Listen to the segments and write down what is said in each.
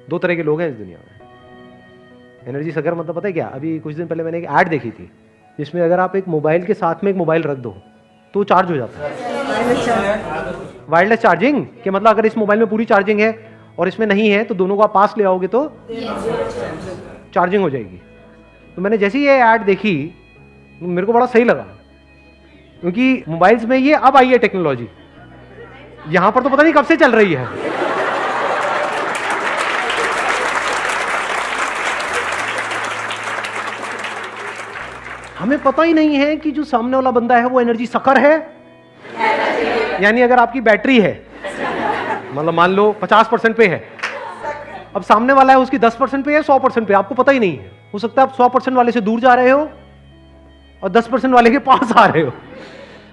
दो तरह के लोग हैं इस दुनिया में। एनर्जी सकर मतलब पता है क्या? अभी कुछ दिन पहले मैंने एक ऐड देखी थी जिसमें अगर आप एक मोबाइल के साथ में एक मोबाइल रख दो तो चार्ज हो जाता है। वायरलेस चार्जिंग के मतलब अगर इस मोबाइल में पूरी चार्जिंग है और इसमें नहीं है तो दोनों को आप पास ले आओगे तो चार्जिंग हो जाएगी। तो मैंने जैसे ही ये ऐड देखी मेरे को बड़ा सही लगा, क्योंकि मोबाइल्स में ये अब आई है टेक्नोलॉजी, यहां पर तो पता नहीं कब से चल रही है। हमें पता ही नहीं है कि जो सामने वाला बंदा है वो एनर्जी सकर है, यानी अगर आपकी बैटरी है मतलब मान लो 50% पे है, अब सामने वाला है उसकी 10% पे है, 100% पे, आपको पता ही नहीं है। हो सकता है आप 100% वाले से दूर जा रहे हो और 10% वाले के पास आ रहे हो।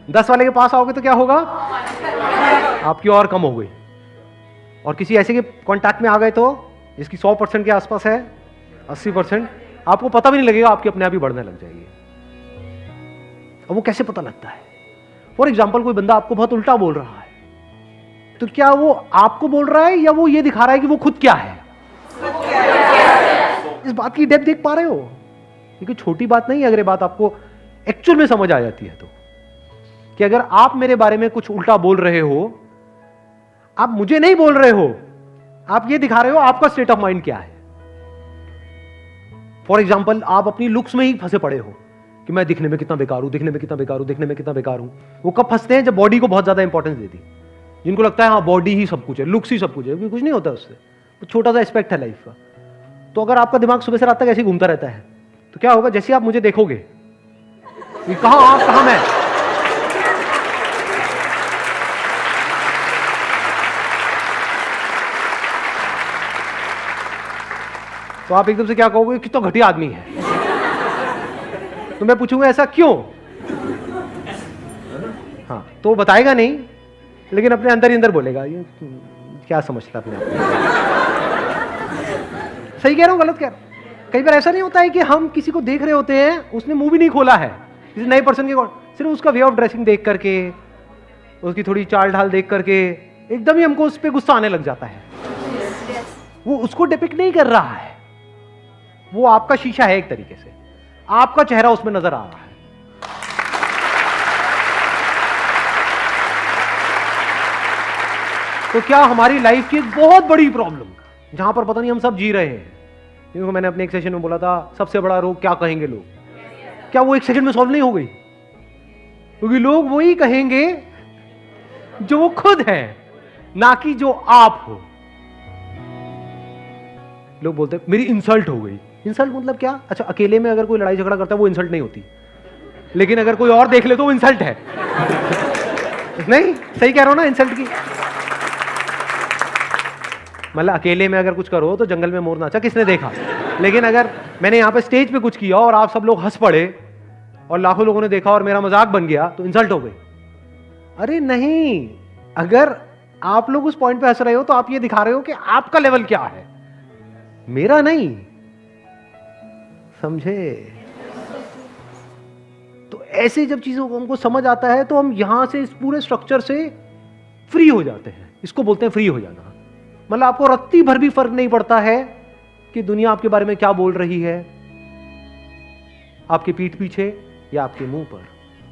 10 वाले के पास आओगे तो क्या होगा? आपकी और कम हो गई। और किसी ऐसे के कांटेक्ट में आ गए तो जिसकी 100% के आसपास है, 80%, आपको पता भी नहीं लगेगा, आपकी अपने आप ही बढ़ने लग जाएगी। अब वो कैसे पता लगता है? फॉर एग्जाम्पल कोई बंदा आपको बहुत उल्टा बोल रहा है तो क्या वो आपको बोल रहा है या वो ये दिखा रहा है कि वो खुद क्या है? इस बात की डेप्थ देख पा रहे हो? ये कोई छोटी बात नहीं है अगर ये बात आपको एक्चुअल में समझ आ जाती है तो, कि अगर आप मेरे बारे में कुछ उल्टा बोल रहे हो, आप मुझे नहीं बोल रहे हो, आप ये दिखा रहे हो आपका स्टेट ऑफ माइंड क्या है। फॉर एग्जाम्पल आप अपनी लुक्स में ही फंसे पड़े हो कि मैं दिखने में कितना बेकार हूं, दिखने में कितना बेकार हूं, दिखने में कितना बेकार हूं। वो कब फंसते हैं? जब बॉडी को बहुत ज्यादा इंपॉर्टेंस देती, जिनको लगता है हाँ बॉडी ही सब कुछ है, लुक्स ही सब कुछ है, क्योंकि कुछ नहीं होता उससे, तो छोटा सा एस्पेक्ट है लाइफ का। तो अगर आपका दिमाग सुबह से रात तक ऐसे ही घूमता रहता है तो क्या होगा? जैसे आप मुझे देखोगे कहां आप कहां मैं, तो आप एकदम से क्या कहोगे? कितना घटिया आदमी है। तो मैं पूछूंगा ऐसा क्यों? हाँ, तो वो बताएगा नहीं, लेकिन अपने अंदर ही अंदर बोलेगा ये क्या समझता अपने आप को। सही कह रहा हूं गलत कह रहा हूं? कई बार ऐसा नहीं होता है कि हम किसी को देख रहे होते हैं, उसने मुंह भी नहीं खोला है, किसी नए पर्सन के, सिर्फ उसका वे ऑफ ड्रेसिंग देख करके, उसकी थोड़ी चाल ढाल देख करके एकदम ही हमको उस पर गुस्सा आने लग जाता है। वो उसको डिपिक्ट नहीं कर रहा है, वो आपका शीशा है एक तरीके से, आपका चेहरा उसमें नजर आ रहा है। तो क्या हमारी लाइफ की एक बहुत बड़ी प्रॉब्लम जहां पर पता नहीं हम सब जी रहे हैं, क्योंकि मैंने अपने एक सेशन में बोला था सबसे बड़ा रोग क्या कहेंगे लोग, क्या वो एक सेकंड में सॉल्व नहीं हो गई? क्योंकि लोग वही कहेंगे जो वो खुद है, ना कि जो आप हो। लोग बोलते हैं मेरी इंसल्ट हो गई। इंसल्ट मतलब क्या? अच्छा, अकेले में अगर कोई लड़ाई झगड़ा करता है वो इंसल्ट नहीं होती, लेकिन अगर कोई और देख ले तो वो इंसल्ट है। नहीं, सही कह रहा हूं ना? इंसल्ट की मतलब अकेले में अगर कुछ करो तो जंगल में मोर नाचा किसने देखा, लेकिन अगर मैंने यहां पे स्टेज पे कुछ किया और आप सब लोग हंस पड़े और लाखों लोगों ने देखा और मेरा मजाक बन गया तो इंसल्ट हो गई। अरे नहीं, अगर आप लोग उस पॉइंट पे हंस रहे हो तो आप ये दिखा रहे हो कि आपका लेवल क्या है, मेरा नहीं। समझे? तो ऐसे जब चीजों को हमको समझ आता है तो हम यहां से इस पूरे स्ट्रक्चर से फ्री हो जाते हैं। इसको बोलते हैं फ्री हो जाना। मतलब आपको रत्ती भर भी फर्क नहीं पड़ता है कि दुनिया आपके बारे में क्या बोल रही है, आपके पीठ पीछे या आपके मुंह पर।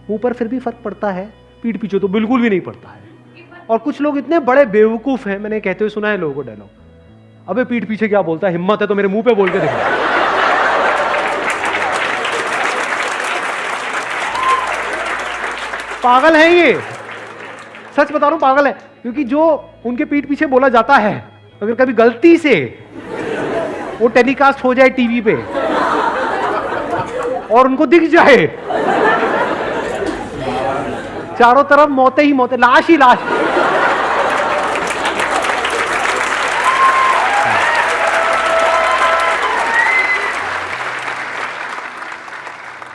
मुंह पर फिर भी फर्क पड़ता है, पीठ पीछे तो बिल्कुल भी नहीं पड़ता है। और कुछ लोग इतने बड़े बेवकूफ हैं, मैंने कहते हुए सुना है लोगों को डायलॉग, अबे पीठ पीछे क्या बोलता है, हिम्मत है तो मेरे मुंह पे बोल के दिखा। पागल है ये, सच बता रहा हूं, पागल है। क्योंकि जो उनके पीठ पीछे बोला जाता है, अगर कभी गलती से वो टेलीकास्ट हो जाए टीवी पे और उनको दिख जाए, चारों तरफ मौतें ही मौतें, लाश ही लाश।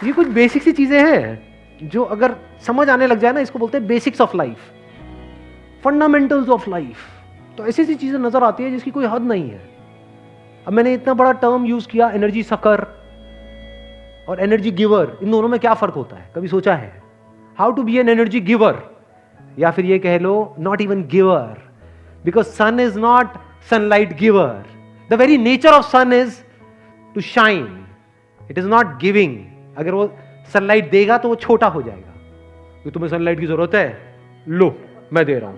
ये कुछ बेसिक सी चीजें हैं जो अगर समझ आने लग जाए ना, इसको बोलते हैं basics of life, fundamentals of life. तो ऐसी सी चीजें नजर आती है जिसकी कोई हद नहीं है। अब मैंने इतना बड़ा टर्म यूज किया एनर्जी सकर और एनर्जी गिवर, इन दोनों में क्या फर्क होता है? कभी सोचा है? How to be an energy giver, या फिर ये कह लो not even giver, because sun is not sunlight giver, the very nature of sun is to shine, it is not giving. अगर वो सनलाइट देगा तो वो छोटा हो जाएगा, तो तुम्हें सनलाइट की जरूरत है, लो मैं दे रहा हूं।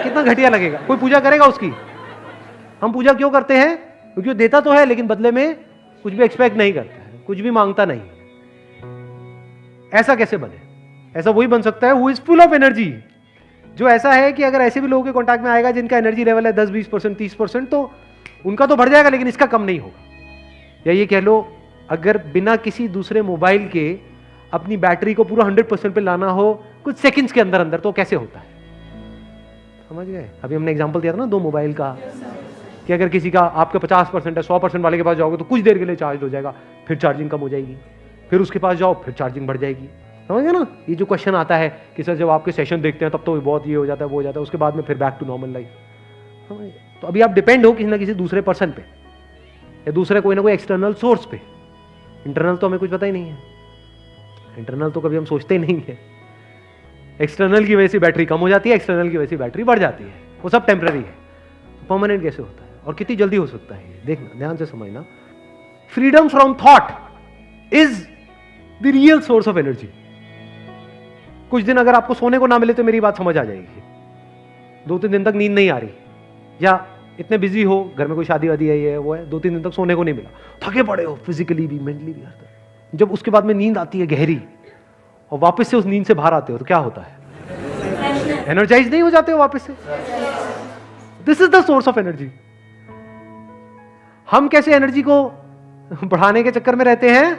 कितना घटिया लगेगा। कोई पूजा करेगा उसकी? हम पूजा क्यों करते हैं? क्योंकि वो देता तो है लेकिन बदले में कुछ भी एक्सपेक्ट नहीं करता है, कुछ भी मांगता नहीं। ऐसा कैसे बने? ऐसा वही बन सकता है who is full of energy, जो ऐसा है कि अगर ऐसे भी लोगों के कांटेक्ट में आएगा जिनका एनर्जी लेवल है 10-20%, 30%, तो उनका तो बढ़ जाएगा लेकिन इसका कम नहीं होगा। या ये कह लो, अगर बिना किसी दूसरे मोबाइल के अपनी बैटरी को पूरा 100% पे लाना हो कुछ सेकंड्स के अंदर अंदर, तो कैसे होता है? समझ गए? अभी हमने एग्जांपल दिया था ना 2 मोबाइल का, कि अगर किसी का आपका 50% है, 100% वाले के पास जाओगे तो कुछ देर के लिए चार्ज हो जाएगा, फिर चार्जिंग कम हो जाएगी, फिर उसके पास जाओ फिर चार्जिंग बढ़ जाएगी। समझ गए ना? ये जो क्वेश्चन आता है कि सर जब आपके सेशन देखते हैं तब तो बहुत ये हो जाता है, वो हो जाता है, उसके बाद में फिर बैक टू नॉर्मल लाइफ। तो अभी आप डिपेंड हो किसी ना किसी दूसरे पर्सन पे, या दूसरे कोई ना कोई एक्सटर्नल सोर्स पे। इंटरनल तो हमें कुछ पता ही नहीं है, इंटरनल तो कभी हम सोचते ही नहीं है। एक्सटर्नल की वजह से बैटरी कम हो जाती है, एक्सटर्नल की वजह से बैटरी बढ़ जाती है, वो सब टेम्पररी है। तो परमानेंट कैसे होता है और कितनी जल्दी हो सकता है? देखना, ध्यान से समझना। Freedom from thought is the real source of energy. कुछ दिन अगर आपको सोने को ना मिले तो मेरी बात समझ आ जाएगी। 2-3 दिन तक नींद नहीं आ रही, या इतने बिजी हो, घर में कोई शादी वादी है, ये वो है, 2-3 दिन तक सोने को नहीं मिला, थके पड़े हो फिजिकली भी मेंटली भी। जब उसके बाद में नींद आती है गहरी और वापस से उस नींद से बाहर आते हो तो क्या होता है? एनर्जाइज नहीं हो जाते हो वापस से। This is the source of energy. हम कैसे एनर्जी को बढ़ाने के चक्कर में रहते हैं?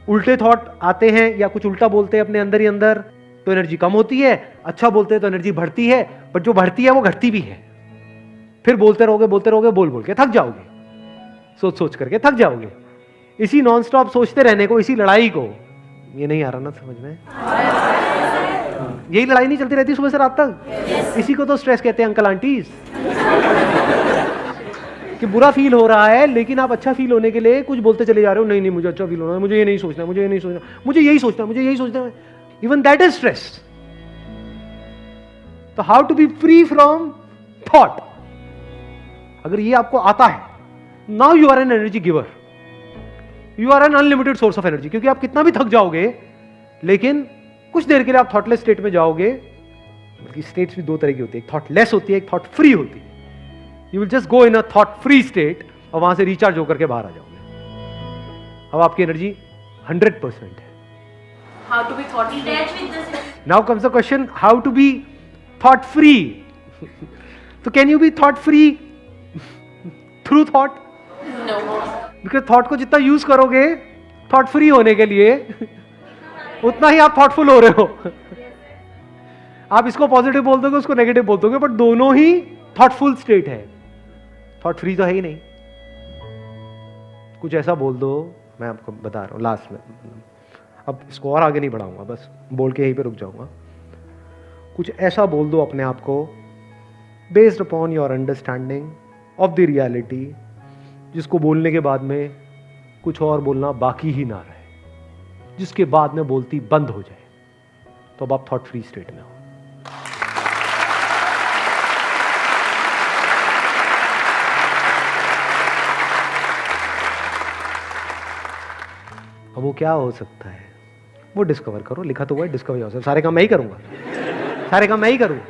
उल्टे थॉट आते हैं या कुछ उल्टा बोलते हैं अपने अंदर ही अंदर, तो एनर्जी कम होती है। अच्छा बोलते हैं तो एनर्जी बढ़ती है, पर जो बढ़ती है वो घटती भी है। फिर बोलते रहोगे बोल बोल के थक जाओगे, सोच सोच करके थक जाओगे। इसी नॉन स्टॉप सोचते रहने को, इसी लड़ाई को, ये नहीं आ रहा ना समझ में? यही लड़ाई नहीं चलती रहती सुबह से रात तक? इसी को तो स्ट्रेस कहते हैं अंकल आंटीज। कि बुरा फील हो रहा है लेकिन आप अच्छा फील होने के लिए कुछ बोलते चले जा रहे हो, नहीं नहीं मुझे अच्छा फील होना है, मुझे ये नहीं सोचना, मुझे ये नहीं सोचना, मुझे यही सोचना, मुझे यही सोचना है। Even that is stress. तो how to be free from thought, अगर ये आपको आता है, now you are an energy giver, you are an unlimited source of energy. क्योंकि आप कितना भी थक जाओगे लेकिन कुछ देर के लिए आप थॉटलेस स्टेट में जाओगे। बल्कि स्टेट्स भी 2 तरह की होती है, एक थॉटलेस होती है, एक थॉट फ्री होती है। You will just go in a thought free state और वहां से रिचार्ज होकर के बाहर आ जाओगे। अब आपकी एनर्जी 100% है। How to be thought free? Now comes the question, how to be thought free. तो can you be thought free through thought? No. Because thought को जितना यूज करोगे थॉट फ्री होने के लिए, उतना ही आप थॉटफुल हो रहे हो। आप इसको पॉजिटिव बोल दोगे, उसको नेगेटिव बोल दोगे, बट दोनों ही थॉटफुल स्टेट है। थॉट फ्री तो है ही नहीं। कुछ ऐसा बोल दो, मैं आपको बता रहा हूं लास्ट में, अब इसको और आगे नहीं बढ़ाऊंगा, बस बोल के यहीं पे रुक जाऊंगा। कुछ ऐसा बोल दो अपने आप को based upon your understanding of the reality, जिसको बोलने के बाद में कुछ और बोलना बाकी ही ना रहे, जिसके बाद में बोलती बंद हो जाए, तो अब आप थॉट फ्री स्टेट में हो। अब वो क्या हो सकता है वो डिस्कवर करो। लिखा तो हुआ है डिस्कवर योरसेल्फ। सारे काम मैं ही करूंगा, सारे काम मैं ही करूंगा।